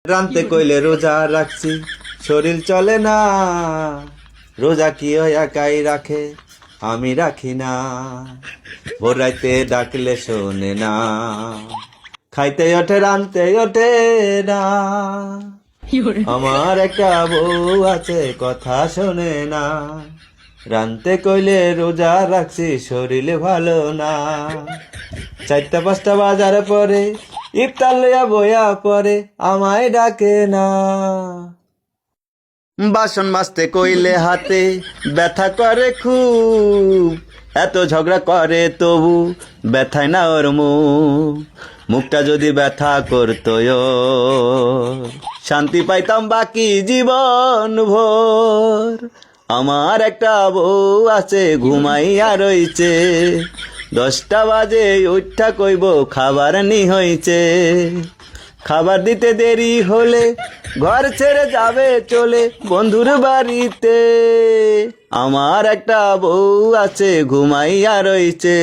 রানতে কইলে রোজা রাখছি, শরীর চলে না। রোজা কি ওই একাই রাখে, আমি রাখি না। ভোর রাইতে ডাকলে শোনে না, খাইতে ওঠে রানতে ওঠে না। আমার একটা বউ আছে, কথা শোনে না। রানতে কইলে রোজা রাখছি, শরীর ভালো না। 4টা 5টা বাজার পরে ইফতার লইয়া বইয়া পরে, আমায় ডাকে না। বাসন মাজতে কইলে হাতে ব্যথা করে খুব, এত ঝগড়া করে তবু ব্যথায় না ওর মুখ। মুখটা যদি ব্যথা করতো ওর, শান্তি পাইতাম বাকি জীবন ভোর। আমার একটা বউ আছে, ঘুমাইয়া রইছে। 10টা বাজে উঠা কইব খাবার নি হইছে। খাবার দিতে দেরি হলে ঘর ছেড়ে যাবে চলে বন্ধুর বাড়িতে। আমার একটা বউ আছে, ঘুমাইয়া রইছে।